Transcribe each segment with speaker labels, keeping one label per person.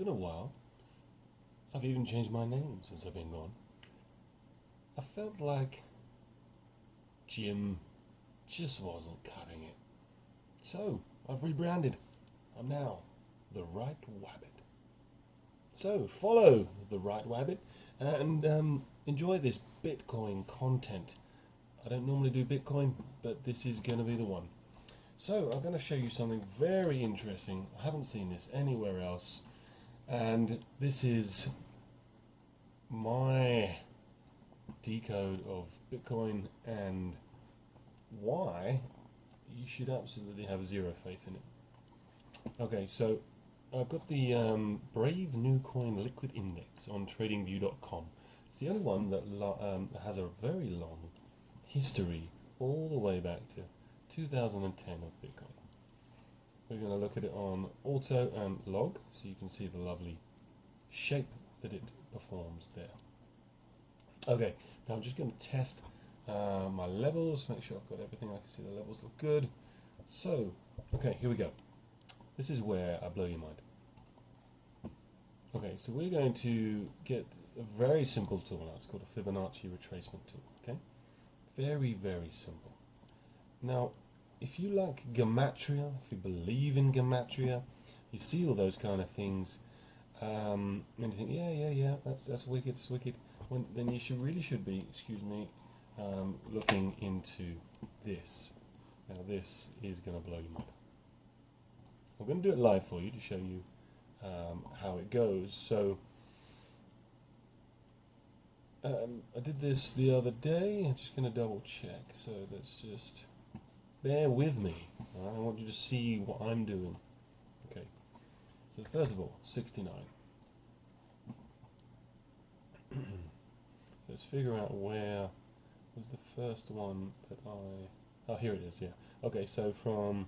Speaker 1: been a while. I've even changed my name since I've been gone. I felt like Jim just wasn't cutting it. So, I've rebranded. I'm now the Right Wabbit. So, follow the Right Wabbit and enjoy this Bitcoin content. I don't normally do Bitcoin, but this is going to be the one. So, I'm going to show you something very interesting. I haven't seen this anywhere else. And this is my decode of Bitcoin and why you should absolutely have zero faith in it. Okay, so I've got the Brave New Coin Liquid Index on TradingView.com. It's the only one that has a very long history all the way back to 2010 of Bitcoin. We're going to look at it on auto and log, so you can see the lovely shape that it performs there. Okay, now I'm just going to test my levels, make sure I've got everything. I can see the levels look good. So, okay, here we go. This is where I blow your mind. Okay, so we're going to get a very simple tool now. It's called a Fibonacci retracement tool. Okay, very, very simple. Now, if you like gematria, if you believe in gematria, you see all those kind of things, and you think, yeah, that's wicked, it's wicked. Then you really should be, looking into this. Now this is going to blow your mind. I'm going to do it live for you to show you how it goes. So I did this the other day. I'm just going to double check. So let's just bear with me. Right? I want you to see what I'm doing. Okay. So first of all, 69. So let's figure out where was the first one that oh, here it is, yeah. Okay, so from,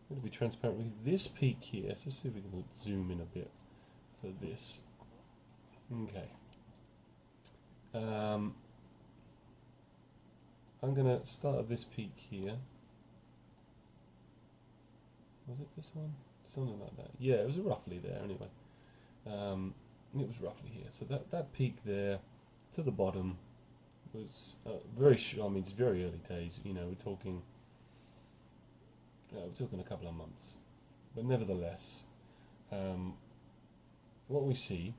Speaker 1: I'm going to be transparent with this peak here. Let's just see if we can zoom in a bit for this. Okay. I'm going to start at this peak here. Was it this one? Something like that. Yeah, it was roughly there anyway. It was roughly here. So that peak there to the bottom was very short. I mean, it's very early days. You know, we're talking a couple of months, but nevertheless, what we see.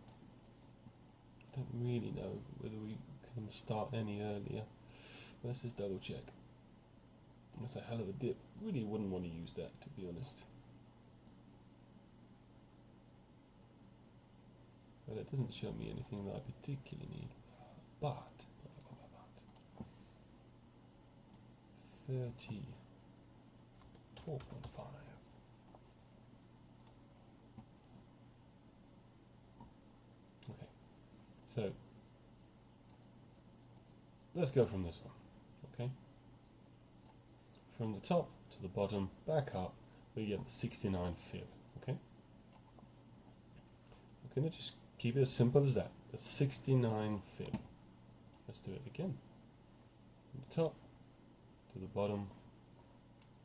Speaker 1: I don't really know whether we can start any earlier. Let's just double check. That's a hell of a dip. Really wouldn't want to use that, to be honest. Well, it doesn't show me anything that I particularly need. But 34.5. Okay, so let's go from this one. Okay, from the top to the bottom, back up, we get the 69 fib. Okay, we're going to just keep it as simple as that. The 69 fib. Let's do it again. From the top to the bottom,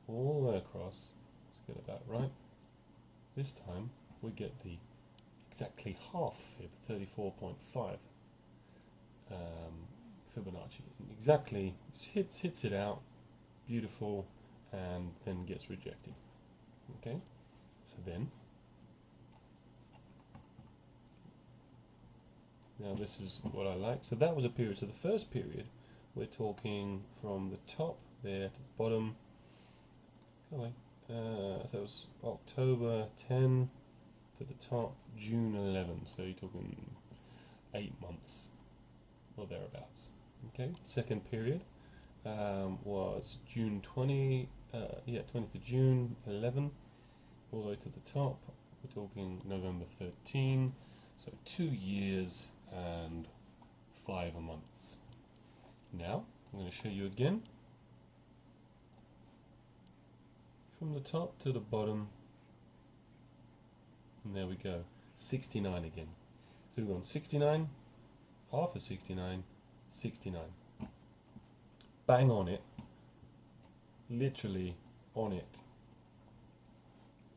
Speaker 1: all the way across. Let's get it that right. This time we get the exactly half fib, 34.5 Fibonacci. Exactly hits it out, beautiful, and then gets rejected. Okay, so then now this is what I like. So that was a period. So the first period, we're talking from the top there to the bottom. Go away. So it was October 10 to the top, June 11. So you're talking 8 months or thereabouts. Okay. Second period was June 20. 20th of June 11, all the way to the top. We're talking November 13. So 2 years and 5 months. Now I'm going to show you again. From the top to the bottom, and there we go, 69 again. So we've gone 69, half of 69, 69. Bang on it, literally on it.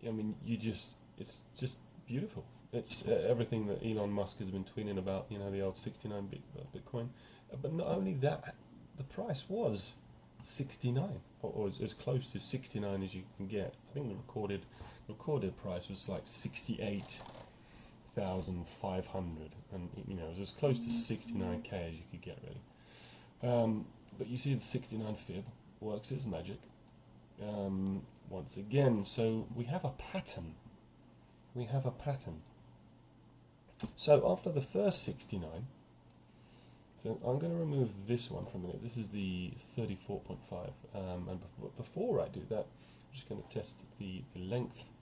Speaker 1: I mean, it's just beautiful. It's everything that Elon Musk has been tweeting about, you know, the old 69 Bitcoin. But not only that, the price was 69, or as close to 69 as you can get. I think the recorded price was like 68,500, and you know, it was as close to 69k as you could get, really. But you see, the 69 fib works its magic once again. So we have a pattern. We have a pattern. So after the first 69, so I'm going to remove this one for a minute. This is the 34.5, and before I do that, I'm just going to test the length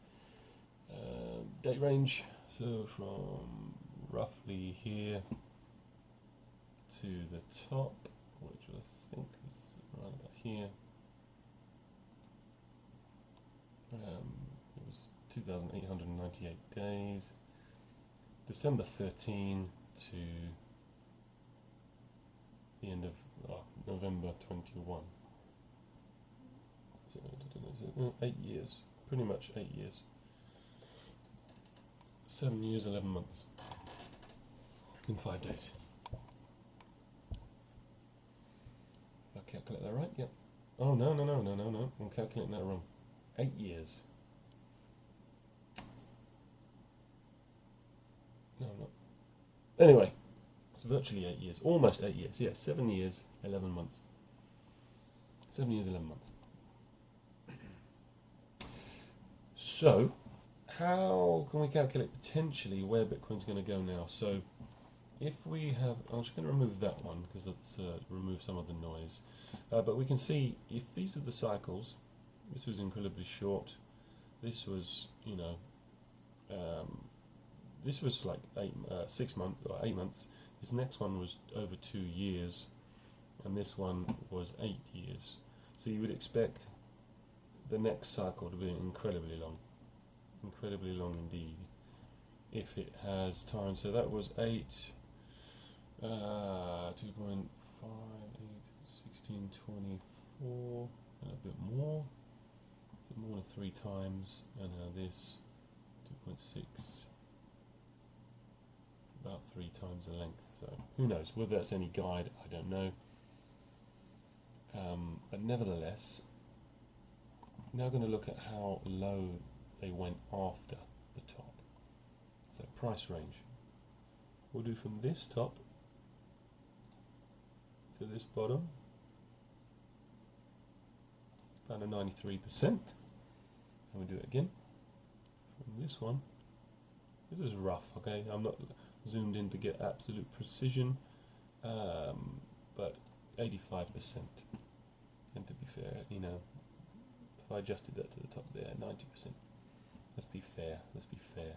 Speaker 1: date range. So from roughly here to the top, which I think is around about here. It was 2,898 days. December 13 to the end of November 21. So 8 years, pretty much 8 years. 7 years, 11 months in 5 days. If I calculate that right, yep. Oh no, I'm calculating that wrong. 8 years. No, I'm not. Anyway, it's virtually 8 years, almost 8 years. Yeah, 7 years, 11 months. 7 years, 11 months. So, how can we calculate potentially where Bitcoin's going to go now? So, if we have, I'm just going to remove that one because let's remove some of the noise. But we can see if these are the cycles. This was incredibly short. This was, you know, this was like 6 months or 8 months. This next one was over 2 years, and this one was 8 years. So you would expect the next cycle to be incredibly long indeed, if it has time. So that was 8, 2.5, 8, 16, 24, and a bit more. So more than 3 times, and now this 2.6. About 3 times the length. So who knows whether that's any guide? I don't know. But nevertheless, now going to look at how low they went after the top. So price range. We'll do from this top to this bottom. About a 93%. And we do it again. From this one. This is rough, okay? I'm not zoomed in to get absolute precision, but 85%. And to be fair, you know, if I adjusted that to the top there, 90%. Let's be fair. Let's be fair.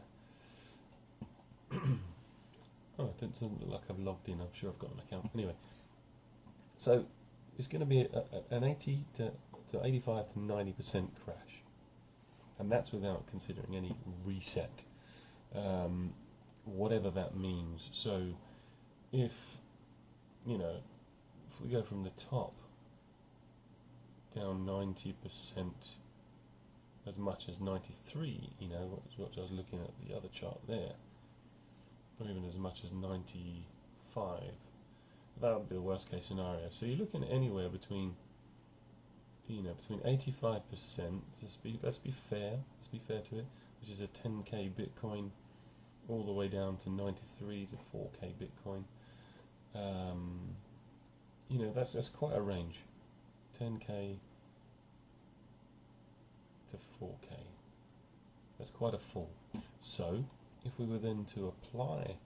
Speaker 1: Oh, it doesn't look like I've logged in. I'm sure I've got an account. Anyway, so it's going to be an 80 to 85 to 90% crash, and that's without considering any reset. Whatever that means. So if, you know, if we go from the top down 90%, as much as 93, you know, what I was looking at the other chart there, or even as much as 95, that would be the worst case scenario. So you're looking at anywhere between, you know, between 85%, let's be fair to it, which is a 10k Bitcoin, all the way down to 93 to 4k Bitcoin. You know, that's quite a range. 10k to 4k. That's quite a fall. So, if we were then to apply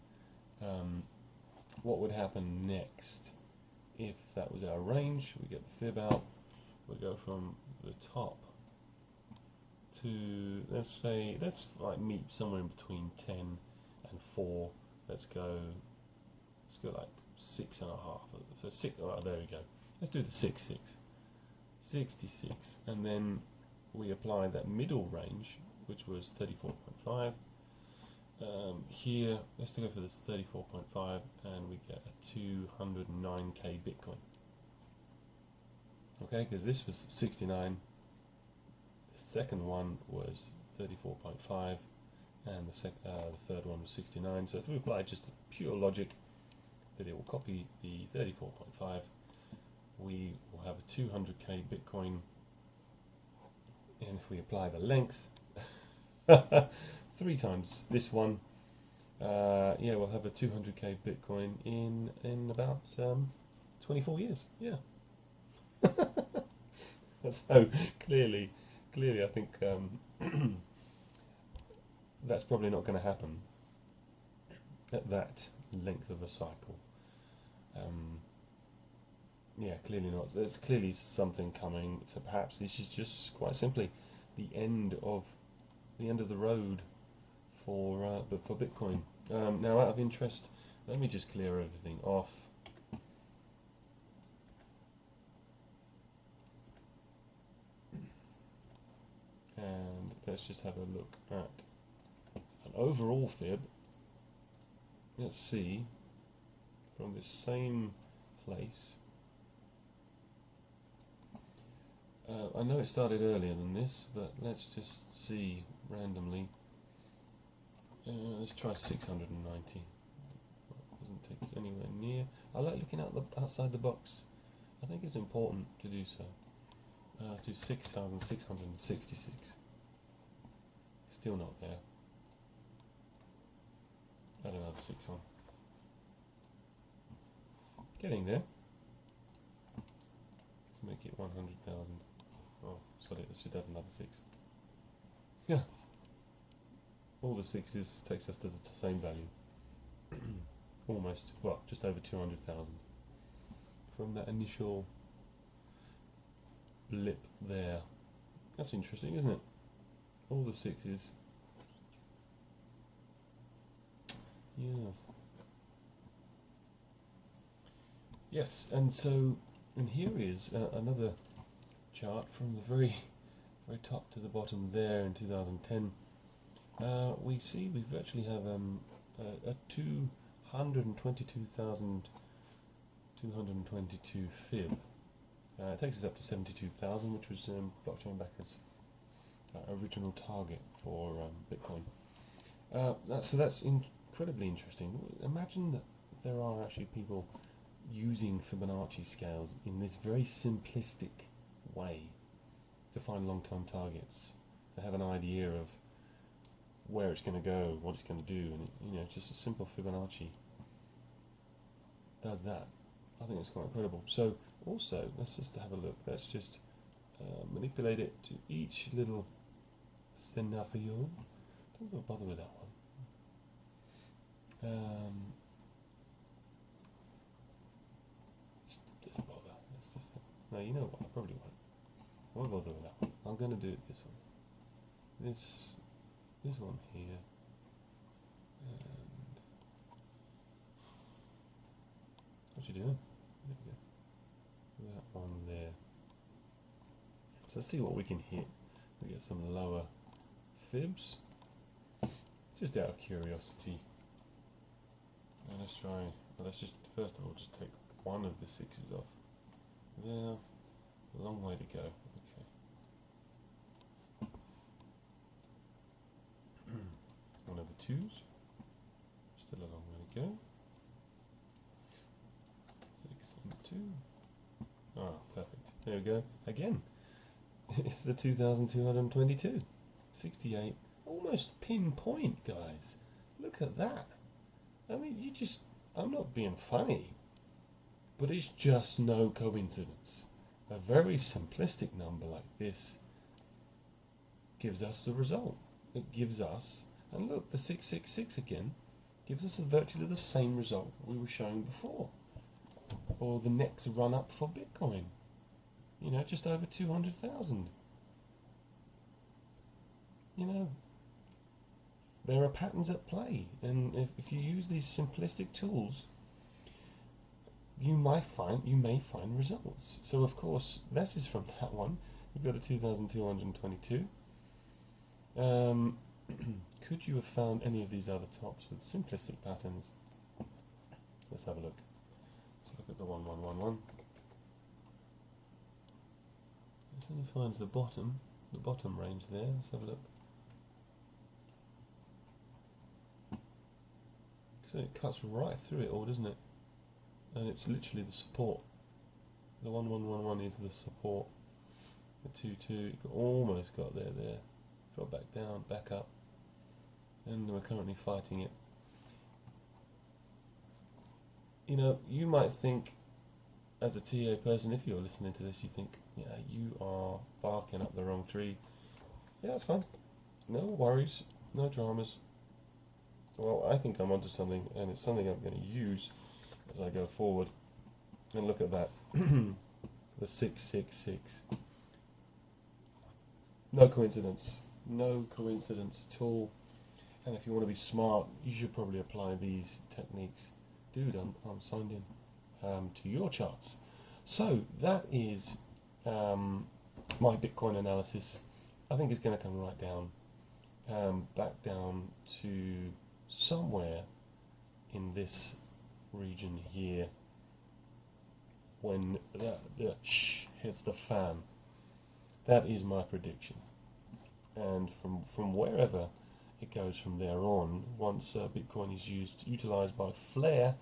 Speaker 1: what would happen next if that was our range, we get the fib out, we go from the top to, let's like meet somewhere in between 10 and 4. Let's go like 6.5. So 6. Oh, there we go. Let's do the 66, and then we apply that middle range, which was 34.5. Here, let's go for this 34.5, and we get a 209k Bitcoin. Okay, because this was 69. The second one was 34.5, and the third one was 69. So if we apply just pure logic that it will copy the 34.5, we will have a 200k Bitcoin, and if we apply the length 3 times this one, yeah, we'll have a 200k Bitcoin in about 24 years. Yeah. So clearly I think that's probably not going to happen at that length of a cycle. Yeah, clearly not. There's clearly something coming. So perhaps this is just quite simply the end of the road for Bitcoin. Now, out of interest, let me just clear everything off. And let's just have a look at an overall fib. Let's see from this same place. I know it started earlier than this, but let's just see randomly. Let's try 690. Doesn't take us anywhere near. I like looking outside the box. I think it's important to do so. To 6,666. Still not there. Add another 6 on. Getting there. Let's make it 100,000. Oh, sorry, let's just add another 6. Yeah. All the 6s takes us to the same value. Almost, well, just over 200,000 from that initial blip there. That's interesting, isn't it? All the 6s. Yes. Yes, and so, and here is another chart from the very top to the bottom there in 2010. We see we virtually have a 222,222 fib. It takes us up to 72,000, which was Blockchain Backer's original target for Bitcoin. So that's incredibly interesting. Imagine that there are actually people using Fibonacci scales in this very simplistic way to find long-term targets. They have an idea of where it's going to go, what it's going to do, and just a simple Fibonacci does that. I think it's quite incredible. So also, let's just have a look. Let's just manipulate it to each little scenario. Don't bother with that one. Just bother. Let's just. No, you know what? I probably won't. I won't bother with that one. I'm going to do this one. This one here. And what you doing? There we go. That one there. So let's see what we can hit. We get some lower fibs, just out of curiosity. And let's try. Well, let's just first of all just take one of the 6s off. There, a long way to go. Okay. One of the 2s. Still a long way to go. 6 and 2. Ah, perfect. There we go. Again, it's the 2,222. 68. Almost pinpoint, guys. Look at that. I mean, I'm not being funny, but it's just no coincidence. A very simplistic number like this gives us the result. It gives us, and look, the 666 again, gives us virtually the same result we were showing before. For the next run up for Bitcoin. Just over 200,000. There are patterns at play, and if you use these simplistic tools, you may find results. So of course, this is from that one. We've got a 2,222. Could you have found any of these other tops with simplistic patterns? Let's have a look. Let's look at the 1111. This only finds the bottom range there. Let's have a look. So it cuts right through it all, doesn't it? And it's literally the support. The 1111 is the support. The 22 almost got there. Drop back down, back up, and we're currently fighting it. You know, you might think, as a TA person, if you're listening to this, you think, yeah, you are barking up the wrong tree. Yeah, that's fine. No worries, no dramas. Well, I think I'm onto something, and it's something I'm going to use as I go forward. And look at that, the 666. No coincidence at all. And if you want to be smart, you should probably apply these techniques. Dude, I'm signed in to your charts. So that is my Bitcoin analysis. I think it's going to come right down, back down to somewhere in this region here when the hits the fan. That is my prediction. And from wherever it goes from there on, once Bitcoin is utilized by Flare,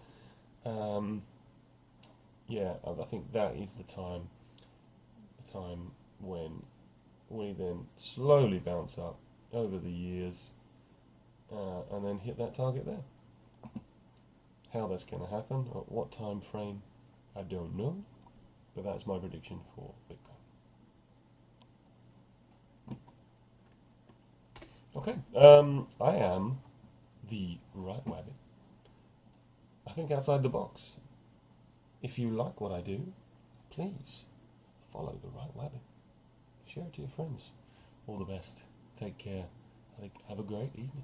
Speaker 1: yeah, I think that is the time when we then slowly bounce up over the years and then hit that target there. How that's going to happen, at what time frame, I don't know, but that's my prediction for Bitcoin. Okay, I am the right wabbit. I think outside the box. If you like what I do, please follow the right wabbit. Share it to your friends. All the best. Take care. Have a great evening.